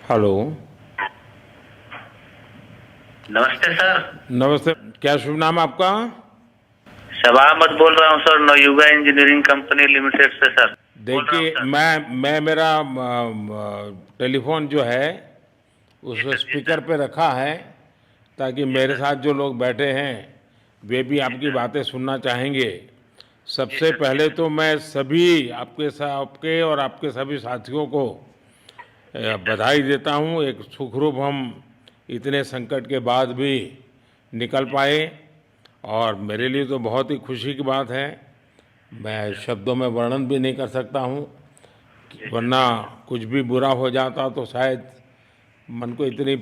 Hello. नमस्ते sir. नमस्ते। क्या शुभ नाम आपका? शबा अहमद बोल रहा हूँ sir, Navayuga engineering company limited से सर बोल रहा हूँ देखिए, सर। मैं मेरा टेलीफोन जो है जी उस सर, जी स्पीकर सर। पे रखा है, ताकि जी मेरे सर। साथ जो लोग बैठे हैं वे भी जी आपकी सर। बातें सुनना चाहेंगे। जी सबसे सर। जी पहले सर। तो मैं सभी आपके और आपके सभी साथियों को जी सर। बधाई देता हूँ। एक सुखरूप हम इतने संकट के बाद भी निकल जी पाए, सर। और जी मेरे लिए तो बहुत ही खुशी की बात है। जी मैं सर। शब्दों में वर्णन भी नहीं कर सकता हूँ, जी सर। वरना कुछ भी बुरा हो जाता तो शायद मन को इतनी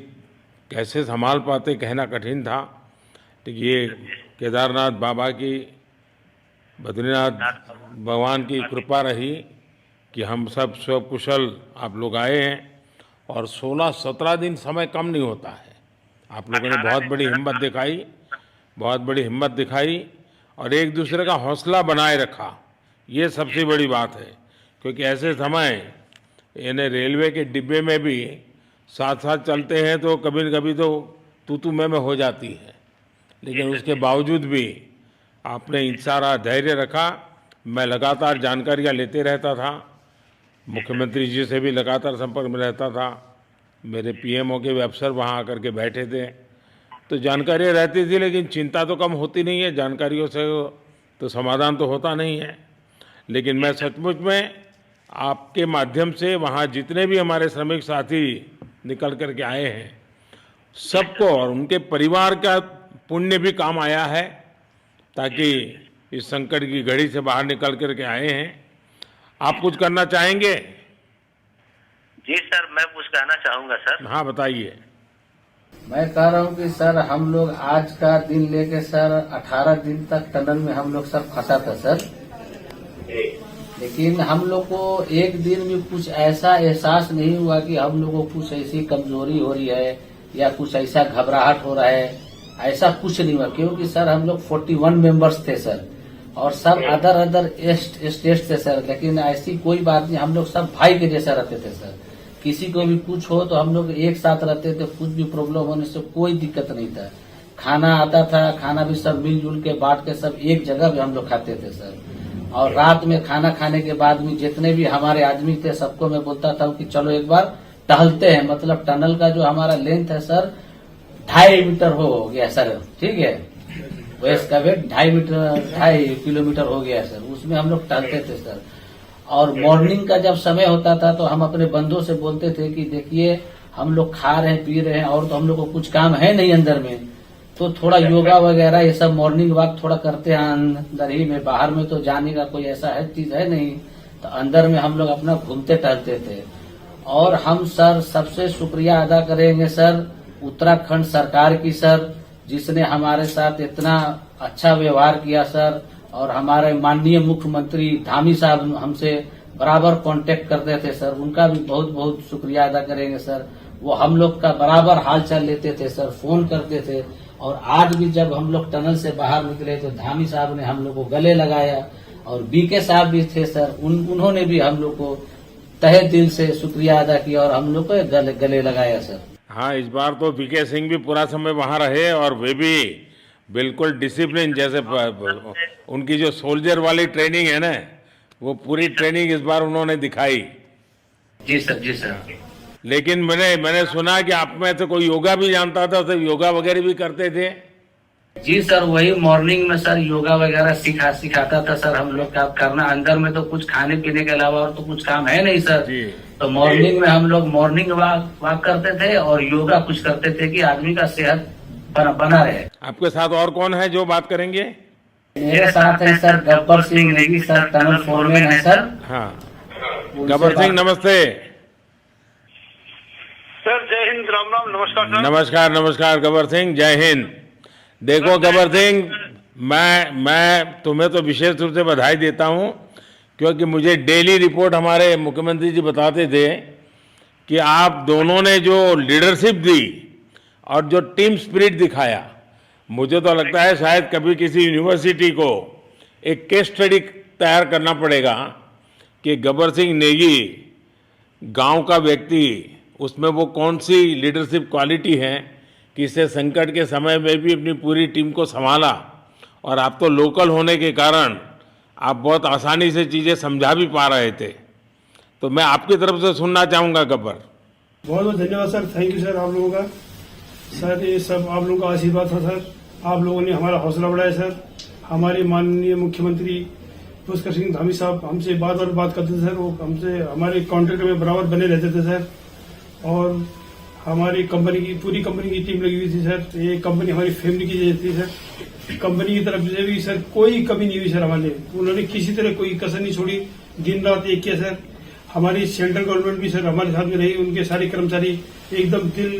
कैसे संभाल पाते, कहना कठिन था। तो जी ये सर। जी सर। केदारनाथ बाबा की, बद्रीनाथ नाथ बाबा भगवान की कृपा की। कृपा रही कि हम सब कुशल आप लोग आए हैं। और 16-17 दिन समय कम नहीं होता है। आप लोगों ने 18 बहुत दिन बड़ी सर। हिम्मत दिखाई, बहुत बड़ी हिम्मत दिखाई, और एक जी दूसरे सर। का हौसला बनाए रखा। ये जी सबसे सर। बड़ी बात है, क्योंकि जी ऐसे सर। समय इन्हें रेलवे के डिब्बे में भी साथ साथ जी चलते हैं तो कभी न कभी तो तू मैं हो जाती है, जी लेकिन सर। उसके जी सर। बावजूद भी आपने जी सर। सारा धैर्य रखा। मैं लगातार जी जानकारियाँ लेते रहता था, सर। जी मुख्यमंत्री जी से भी लगातार संपर्क में रहता था, मेरे जी सर। पीएमओ के भी अफसर वहाँ आकर के बैठे थे। तो जी सर। जानकारियाँ रहती थी, लेकिन चिंता तो कम होती नहीं है, जानकारियों से तो समाधान तो होता नहीं है। लेकिन जी मैं सर। सचमुच में आपके माध्यम से वहाँ जितने भी हमारे श्रमिक साथी निकल कर के आए हैं, जी सबको सर। और उनके परिवार का पुण्य भी काम आया है, जी ताकि सर। जी सर। इस संकट की घड़ी से बाहर निकल कर के आए हैं। जी आप कुछ सर। करना चाहेंगे? जी सर, मैं कुछ कहना चाहूँगा सर। हाँ, बताइए। मैं कह रहा हूँ कि सर हम लोग आज का दिन लेके सर 18 दिन तक टनल में हम लोग सब फंसा था सर। जी। लेकिन हम लोग को एक दिन भी कुछ ऐसा एहसास नहीं हुआ कि हम लोग को कुछ ऐसी कमजोरी हो रही है या कुछ ऐसा घबराहट हो रहा है। ऐसा कुछ नहीं हुआ, क्योंकि सर हम लोग 41 मेंबर्स थे सर, और सब अदर अदर स्टेट थे सर। लेकिन ऐसी कोई बात नहीं, हम लोग सब भाई के जैसा रहते थे सर। किसी को भी कुछ हो तो हम लोग एक साथ रहते थे, कुछ भी प्रॉब्लम होने से कोई दिक्कत नहीं था। खाना आता था, खाना भी सब मिलजुल के बांट के सब एक जगह भी हम लोग खाते थे सर। और रात में खाना खाने के बाद में जितने भी हमारे आदमी थे सबको मैं बोलता था कि चलो एक बार टहलते हैं। मतलब टनल का जो हमारा लेंथ है सर 2.5 मीटर हो गया सर, ठीक है। वेस्ट का वेट 2.5 किलोमीटर हो गया सर। उसमें हम लोग टहलते थे सर। और मॉर्निंग का जब समय होता था तो हम अपने बंधुओं से बोलते थे कि देखिए हम लोग खा रहे हैं पी रहे हैं और तो हम लोग को कुछ काम है नहीं अंदर में, तो थोड़ा योगा वगैरह ये सब मॉर्निंग वॉक थोड़ा करते हैं अंदर ही में। बाहर में तो जाने का कोई ऐसा है चीज है नहीं, तो अंदर में हम लोग अपना घूमते टहलते थे। और हम सर सबसे शुक्रिया अदा करेंगे सर उत्तराखंड सरकार की सर, जिसने हमारे साथ इतना अच्छा व्यवहार किया सर। और हमारे माननीय मुख्यमंत्री धामी साहब हमसे बराबर कांटेक्ट करते थे सर, उनका भी बहुत बहुत शुक्रिया अदा करेंगे सर। वो हम लोग का बराबर हालचाल लेते थे सर, फोन करते थे। और आज भी जब हम लोग टनल से बाहर निकले तो धामी साहब ने हम लोग को गले लगाया, और बीके साहब भी थे सर, उन्होंने भी हम लोग को तहे दिल से शुक्रिया अदा किया और हम लोग को गले लगाया सर। हाँ, इस बार तो बीके सिंह भी पूरा समय वहाँ रहे, और वे भी बिल्कुल डिसिप्लिन, जैसे उनकी जो सोल्जर वाली ट्रेनिंग है ना, वो पूरी ट्रेनिंग इस बार उन्होंने दिखाई। जी सर। जी सर। लेकिन मैंने सुना कि आप में से कोई योगा भी जानता था, तो योगा वगैरह भी करते थे। जी सर, वही मॉर्निंग में सर योगा वगैरह सिखाता था सर। हम लोग का करना अंदर में तो कुछ खाने पीने के अलावा और तो कुछ काम है नहीं सर। जी। तो मॉर्निंग में हम लोग मॉर्निंग वॉक करते थे और योगा कुछ करते थे कि आदमी का सेहत बना रहे। आपके साथ और कौन है जो बात करेंगे? मेरे साथ है sir Gabbar Singh Negi sir, tunnel foreman है सर। हाँ, उनसे गब्बर सिंह बात- नमस्ते। सर जय हिंद, राम राम, नमस्कार सर। नमस्कार नमस्कार गब्बर सिंह, जय हिंद। देखो गब्बर सिंह, मैं तुम्हें तो विशेष रूप से बधाई देता हूँ, क्योंकि मुझे डेली रिपोर्ट हमारे मुख्यमंत्री जी बताते थे कि आप दोनों ने जो लीडरशिप दी और जो टीम स्पिरिट दिखाया, मुझे तो लगता है शायद कभी किसी यूनिवर्सिटी को एक केस स्टडी तैयार करना पड़ेगा कि गब्बर सिंह नेगी गांव का व्यक्ति उसमें वो कौन सी लीडरशिप क्वालिटी है कि इससे संकट के समय में भी अपनी पूरी टीम को संभाला, और आप तो लोकल होने के कारण आप बहुत आसानी से चीज़ें समझा भी पा रहे थे। तो मैं आपकी तरफ से सुनना चाहूँगा गब्बर। बहुत बहुत धन्यवाद सर, थैंक यू सर आप लोगों का। सर ये सब आप लोगों का आशीर्वाद था सर, आप लोगों ने हमारा हौसला बढ़ाया सर। हमारे माननीय मुख्यमंत्री पुष्कर सिंह धामी साहब हमसे बात करते थे सर, वो हमसे हमारे कॉन्ट्रैक्ट में बराबर बने रहते थे सर। और हमारी कंपनी की पूरी कंपनी की टीम लगी हुई थी सर, ये कंपनी हमारी फैमिली की जैसी थी सर। कंपनी की तरफ से भी सर कोई कमी नहीं हुई सर हमारे, उन्होंने किसी तरह कोई कसर नहीं छोड़ी, दिन रात एक किया सर। हमारी सेंट्रल गवर्नमेंट भी सर हमारे साथ में रही, उनके सारे कर्मचारी एकदम दिल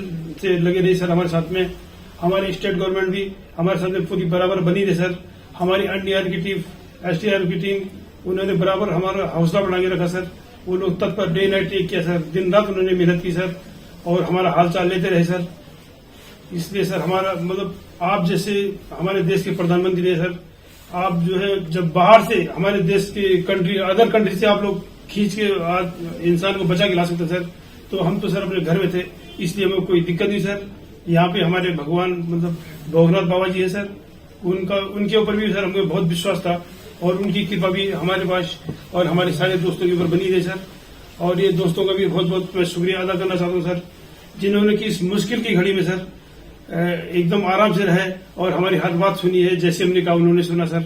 से लगे रहे सर हमारे साथ में। हमारी स्टेट गवर्नमेंट भी हमारे साथ में पूरी बराबर बनी रही सर। हमारी एनडीआर की टीम, एसडीआर की टीम, उन्होंने बराबर हमारा हौसला बढ़ा के रखा सर। वो लोग तत्पर डे नाइट एक किया सर, दिन रात उन्होंने मेहनत की सर और हमारा हालचाल लेते रहे सर। इसलिए सर हमारा मतलब आप जैसे हमारे देश के प्रधानमंत्री है सर, आप जो है जब बाहर से हमारे देश के कंट्री अदर कंट्री से आप लोग खींच के इंसान को बचा के ला सकते सर, तो हम तो सर अपने घर में थे, इसलिए हमें कोई दिक्कत नहीं सर। यहाँ पे हमारे भगवान मतलब भोगनाथ बाबा जी है सर, उनके ऊपर भी सर हमें बहुत विश्वास था और उनकी कृपा भी हमारे पास और हमारे सारे दोस्तों के ऊपर बनी रही सर। और ये दोस्तों का भी बहुत बहुत मैं शुक्रिया अदा करना चाहता हूँ सर, जिन्होंने कि इस मुश्किल की घड़ी में सर एकदम आराम से रहे और हमारी हर बात सुनी है, जैसे हमने कहा उन्होंने सुना सर,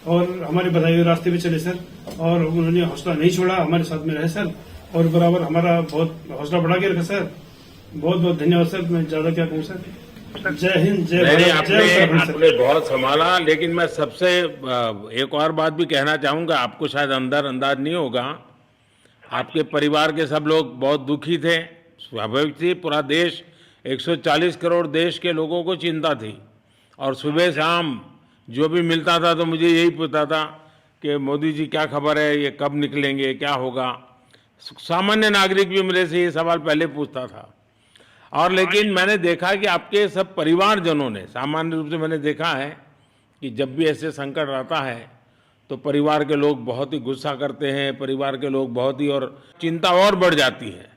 और हमारे बताए हुए रास्ते पे चले सर, और उन्होंने हौसला नहीं छोड़ा, हमारे साथ में रहे सर और बराबर हमारा बहुत हौसला बढ़ा के रखा सर। बहुत बहुत धन्यवाद सर, मैं ज्यादा क्या कहूँ सर। जय हिंद, जय भारत, जय उत्तराखंड सर। आपने बहुत संभाला, लेकिन मैं सबसे एक और बात भी कहना चाहूँगा, आपको शायद अंदाज नहीं होगा, आपके परिवार के सब लोग बहुत दुखी थे, स्वाभाविक थी। पूरा देश 140 करोड़ देश के लोगों को चिंता थी, और सुबह शाम जो भी मिलता था तो मुझे यही पूछता था कि मोदी जी क्या खबर है, ये कब निकलेंगे, क्या होगा। सामान्य नागरिक भी मेरे से ये सवाल पहले पूछता था। और लेकिन मैंने देखा कि आपके सब परिवारजनों ने, सामान्य रूप से मैंने देखा है कि जब भी ऐसे संकट आता है तो परिवार के लोग बहुत ही गुस्सा करते हैं, परिवार के लोग बहुत ही, और चिंता और बढ़ जाती है।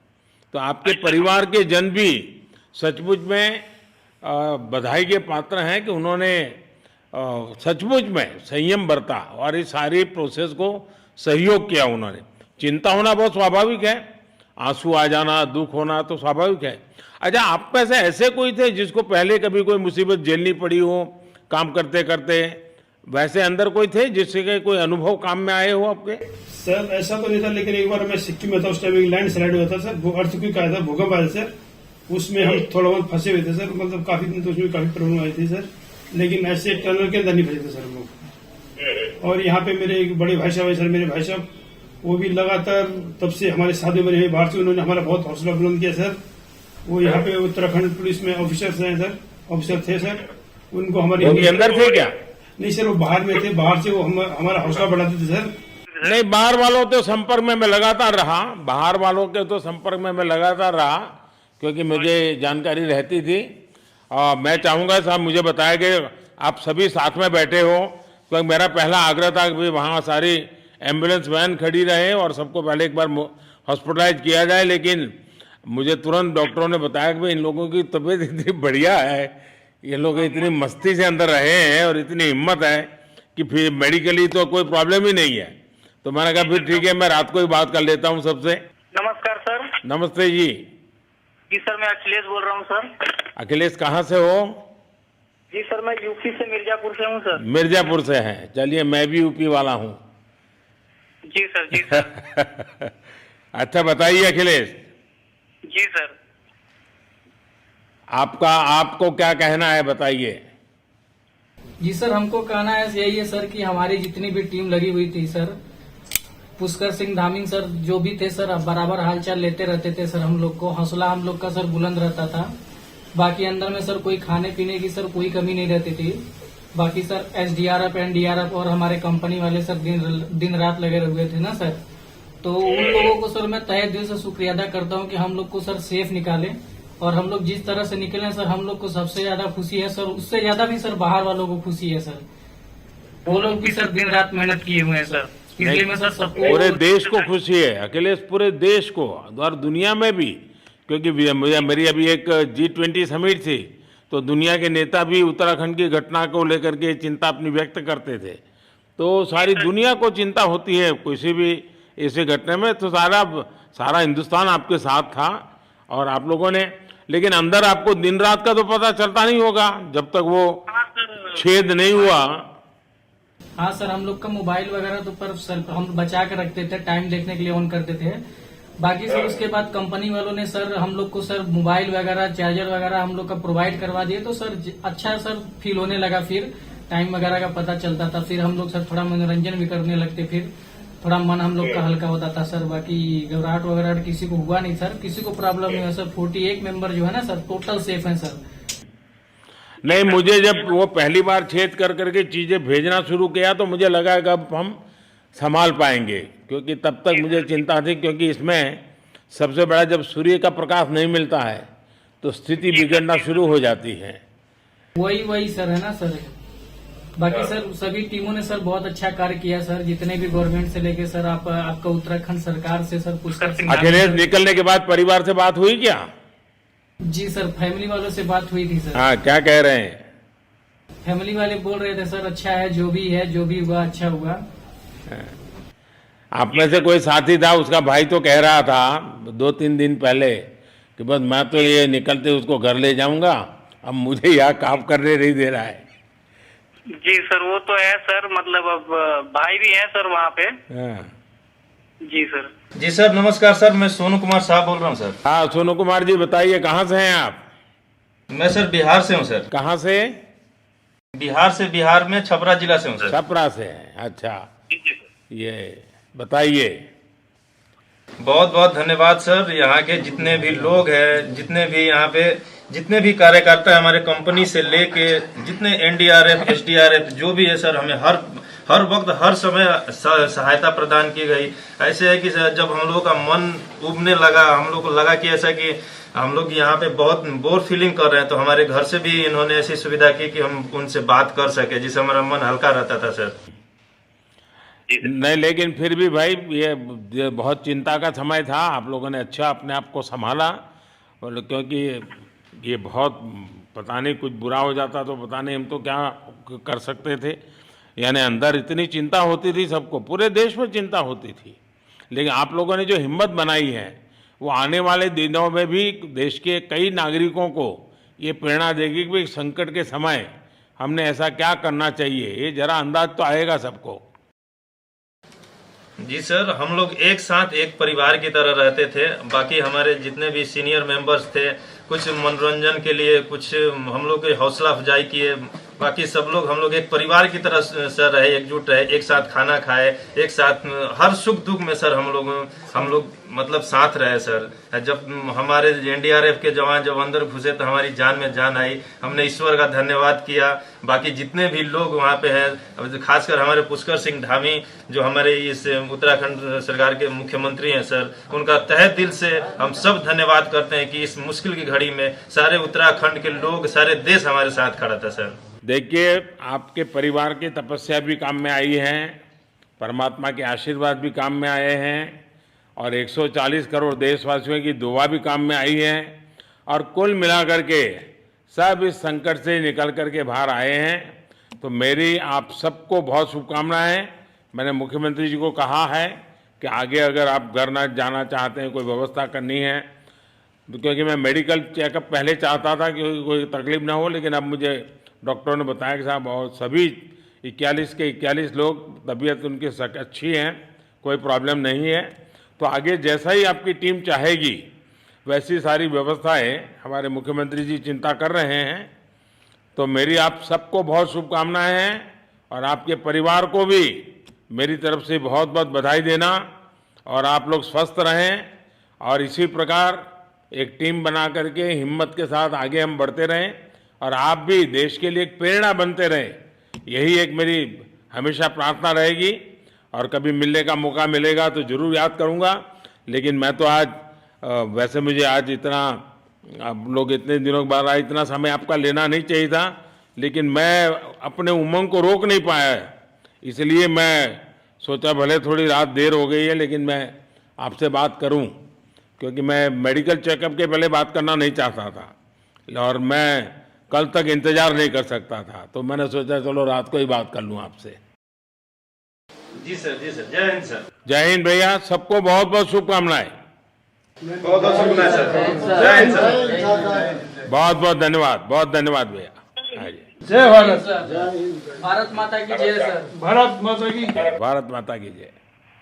तो आपके परिवार के जन भी सचमुच में बधाई के पात्र हैं कि उन्होंने सचमुच में संयम बरता और इस सारी प्रोसेस को सहयोग किया उन्होंने। चिंता होना बहुत स्वाभाविक है, आंसू आ जाना, दुख होना तो स्वाभाविक है। अच्छा, आप में से ऐसे कोई थे जिसको पहले कभी कोई मुसीबत झेलनी पड़ी हो काम करते करते? वैसे अंदर कोई थे जिससे कोई अनुभव काम में आए हो आपके? सर ऐसा तो नहीं था, लेकिन एक बार मैं सिक्किम में था, उस टाइम लैंड स्लाइड हुआ था सर, अर्थक्वेक आया था, भूकंप आया सर, उसमें हम थोड़ा बहुत फंसे हुए थे सर, मतलब काफी दिन तो उसमें काफी प्रॉब्लम आई थी सर, लेकिन ऐसे टनल के अंदर नहीं फंसे थे सर हम लोग। और यहाँ पे मेरे एक बड़े भाई साहब है सर, मेरे भाई साहब वो भी लगातार तब से हमारे साथ में रहे बाहर से, उन्होंने हमारा बहुत हौसला बुलंद किया सर। वो यहाँ पे उत्तराखंड पुलिस में ऑफिसर्स हैं सर, ऑफिसर थे सर, उनको हमारे अंदर थे क्या? नहीं सर, वो बाहर में थे, बाहर से वो हमारा हौसला बढ़ाते थे सर। नहीं, बाहर वालों तो संपर्क में मैं लगातार रहा, बाहर वालों के तो संपर्क में मैं लगातार रहा, क्योंकि मुझे जानकारी रहती थी। और मैं चाहूँगा साहब, मुझे बताया कि आप सभी साथ में बैठे हो, क्योंकि मेरा पहला आग्रह था कि वहाँ सारी एम्बुलेंस वैन खड़ी रहे और सबको पहले एक बार हॉस्पिटलाइज किया जाए। लेकिन मुझे तुरंत डॉक्टरों ने बताया कि भाई इन लोगों की तबीयत इतनी बढ़िया है, ये लोग इतनी मस्ती से अंदर रहे हैं और इतनी हिम्मत है कि फिर मेडिकली तो कोई प्रॉब्लम ही नहीं है। तो मैंने कहा फिर ठीक है, मैं रात को ही बात कर लेता हूँ सबसे। नमस्कार सर। नमस्ते जी। जी सर, मैं अखिलेश बोल रहा हूँ सर। अखिलेश कहाँ से हो? जी सर, मैं यूपी से मिर्जापुर से हूँ सर। मिर्जापुर से हैं, चलिए मैं भी यूपी वाला हूँ। जी सर, जी सर। अच्छा बताइए अखिलेश, जी सर। आपको क्या कहना है, बताइए। जी सर, हमको कहना है यही है सर कि हमारी जितनी भी टीम लगी हुई थी सर, पुष्कर सिंह धामी सर जो भी थे सर, बराबर हालचाल लेते रहते थे सर, हम लोग को हौसला हम लोग का सर बुलंद रहता था। बाकी अंदर में सर कोई खाने पीने की सर कोई कमी नहीं रहती थी। बाकी सर एसडीआरएफ, एनडीआरएफ और हमारे कंपनी वाले सर दिन रात लगे हुए थे ना सर, तो उन लोगों को सर मैं तहे दिल से शुक्रिया अदा करता हूँ कि हम लोग को सर सेफ निकाले। और हम लोग जिस तरह से निकले सर, हम लोग को सबसे ज्यादा खुशी है सर, उससे ज्यादा भी सर बाहर वालों को खुशी है सर, वो लोग भी सर दिन रात मेहनत किए हुए हैं सर। इसलिए मैं सर सबको, पूरे देश को खुशी है अखिलेश, पूरे देश को और दुनिया में भी क्योंकि मेरी अभी एक G20 समिट थी, तो दुनिया के नेता भी उत्तराखंड की घटना को लेकर के चिंता अपनी व्यक्त करते थे। तो सारी दुनिया को चिंता होती है किसी भी ऐसे घटना में, तो सारा हिंदुस्तान आपके साथ था और आप लोगों ने, लेकिन अंदर आपको दिन रात का तो पता चलता नहीं होगा जब तक वो छेद नहीं हुआ। हाँ सर, हम लोग का मोबाइल वगैरह तो पर सर हम बचा के रखते थे, टाइम देखने के लिए ऑन करते थे। बाकी सर उसके बाद कंपनी वालों ने सर हम लोग को सर मोबाइल वगैरह, चार्जर वगैरह हम लोग का प्रोवाइड करवा दिए, तो सर अच्छा सर फील होने लगा। फिर टाइम वगैरह का पता चलता था, फिर हम लोग सर थोड़ा मनोरंजन भी करने लगते, फिर थोड़ा मन हम लोग का हल्का होता था सर। बाकी घबराहट वगैरह किसी को हुआ नहीं सर, किसी को प्रॉब्लम नहीं हुआ सर। 48 मेंबर जो है ना सर, टोटल सेफ हैं सर। नहीं, मुझे जब वो पहली बार छेद कर करके चीजें भेजना शुरू किया तो मुझे लगा कि अब हम संभाल पाएंगे, क्योंकि तब तक मुझे चिंता थी, क्योंकि इसमें सबसे बड़ा जब सूर्य का प्रकाश नहीं मिलता है तो स्थिति बिगड़ना शुरू हो जाती है। वही सर है ना सर। बाकी सर सभी टीमों ने सर बहुत अच्छा कार्य किया सर, जितने भी गवर्नमेंट से लेके सर आपका उत्तराखंड सरकार से सर पुष्कर अखिलेश निकलने के बाद परिवार से बात हुई क्या? जी सर, फैमिली वालों से बात हुई थी सर। हाँ, क्या कह रहे हैं? फैमिली वाले बोल रहे थे सर अच्छा है, जो भी हुआ अच्छा हुआ। आप में से कोई साथी था, उसका भाई तो कह रहा था 2-3 दिन पहले कि बस मैं तो ये निकलते उसको घर ले जाऊंगा, अब मुझे यहाँ काम करने नहीं दे रहा है। जी सर, वो तो है सर, मतलब अब भाई भी है सर वहाँ पे। हाँ। जी सर। जी सर, नमस्कार सर, मैं सोनू कुमार साहब बोल रहा हूँ सर। हाँ, सोनू कुमार जी बताइए, कहाँ से हैं आप? मैं सर बिहार से हूँ सर। कहाँ से? बिहार में छपरा जिला से हूँ सर। छपरा से हैं, अच्छा। ये बताइए। बहुत बहुत धन्यवाद सर। यहाँ के जितने भी लोग हैं, जितने भी यहाँ पे जितने भी कार्यकर्ता है हमारे कंपनी से लेके, जितने NDRF SDRF जो भी है सर, हमें हर वक्त हर समय सहायता प्रदान की गई। ऐसे है कि सर जब हम लोगों का मन उबने लगा, हम लोग को लगा कि ऐसा कि हम लोग यहाँ पे बहुत बोर फीलिंग कर रहे हैं, तो हमारे घर से भी इन्होंने ऐसी सुविधा की कि हम उनसे बात कर सके, जिससे हमारा मन हल्का रहता था सर। नहीं, लेकिन फिर भी भाई ये बहुत चिंता का समय था, आप लोगों ने अच्छा अपने आप को संभाला, और क्योंकि ये बहुत पता नहीं कुछ बुरा हो जाता तो पता नहीं हम तो क्या कर सकते थे। यानी अंदर इतनी चिंता होती थी, सबको, पूरे देश में चिंता होती थी, लेकिन आप लोगों ने जो हिम्मत बनाई है वो आने वाले दिनों में भी देश के कई नागरिकों को ये प्रेरणा देगी कि भाई संकट के समय हमने ऐसा क्या करना चाहिए, ये जरा अंदाज तो आएगा सबको। जी सर, हम लोग एक साथ एक परिवार की तरह रहते थे। बाकी हमारे जितने भी सीनियर मेंबर्स थे, कुछ मनोरंजन के लिए, कुछ हम लोग की हौसला अफजाई किए। बाकी सब लोग हम लोग एक परिवार की तरह सर रहे, एकजुट रहे, एक साथ खाना खाए, एक साथ हर सुख दुख में सर हम लोग मतलब साथ रहे सर। जब हमारे NDRF के जवान जब अंदर घुसे तो हमारी जान में जान आई, हमने ईश्वर का धन्यवाद किया। बाकी जितने भी लोग वहाँ पे हैं, खासकर हमारे पुष्कर सिंह धामी जो हमारे इस उत्तराखंड सरकार के मुख्यमंत्री हैं सर, उनका तहे दिल से हम सब धन्यवाद करते हैं कि इस मुश्किल की घड़ी में सारे उत्तराखंड के लोग, सारे देश हमारे साथ खड़ा था सर। देखिए, आपके परिवार की तपस्या भी काम में आई है, परमात्मा के आशीर्वाद भी काम में आए हैं, और 140 करोड़ देशवासियों की दुआ भी काम में आई है, और कुल मिलाकर के सब इस संकट से निकल करके बाहर आए हैं। तो मेरी आप सबको बहुत शुभकामनाएं। मैंने मुख्यमंत्री जी को कहा है कि आगे अगर आप घर न जाना चाहते हैं, कोई व्यवस्था करनी है, तो क्योंकि मैं मेडिकल चेकअप पहले चाहता था कि कोई तकलीफ ना हो, लेकिन अब मुझे डॉक्टरों ने बताया कि साहब और सभी 41 के 41 लोग तबीयत उनकी अच्छी है, कोई प्रॉब्लम नहीं है। तो आगे जैसा ही आपकी टीम चाहेगी वैसी सारी व्यवस्थाएं हमारे मुख्यमंत्री जी चिंता कर रहे हैं। तो मेरी आप सबको बहुत शुभकामनाएं हैं, और आपके परिवार को भी मेरी तरफ से बहुत बहुत बधाई देना, और आप लोग स्वस्थ रहें, और इसी प्रकार एक टीम बना करके हिम्मत के साथ आगे हम बढ़ते रहें, और आप भी देश के लिए एक प्रेरणा बनते रहें। यही एक मेरी हमेशा प्रार्थना रहेगी, और कभी मिलने का मौका मिलेगा तो जरूर याद करूंगा। लेकिन मैं तो आज वैसे मुझे आज इतना, आप लोग इतने दिनों के बाद इतना समय आपका लेना नहीं चाहिए था, लेकिन मैं अपने उमंग को रोक नहीं पाया, इसलिए मैं सोचा भले थोड़ी रात देर हो गई है लेकिन मैं आपसे बात करूं। क्योंकि मैं मेडिकल चेकअप के पहले बात करना नहीं चाहता था और मैं कल तक इंतजार नहीं कर सकता था, तो मैंने सोचा चलो रात को ही बात कर लूं आपसे। जी सर, जय हिंद सर। जय हिंद भैया, सबको बहुत बहुत शुभकामनाएं। बहुत बहुत शुक्रिया सर। जय हिंद सर। बहुत बहुत धन्यवाद भैया। हाँ जी। जय भारत। भारत माता की जय सर। भारत माता की भारत माता की जय।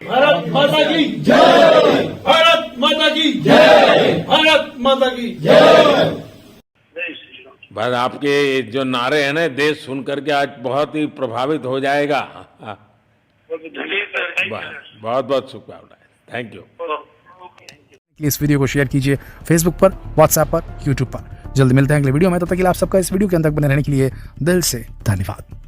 भारत माता की जय। भारत माता की जय। भारत माता की जय। बस आपके जो नारे हैं ना, देश सुन करके आज बहुत ही प्रभावित हो जाएगा। बहुत बहुत शुभकामनाएं। Thank you. इस वीडियो को शेयर कीजिए फेसबुक पर, व्हाट्सएप पर, यूट्यूब पर। जल्द मिलते हैं अगले वीडियो में। तब तक के लिए आप सबका इस वीडियो के अंत तक बने रहने के लिए दिल से धन्यवाद।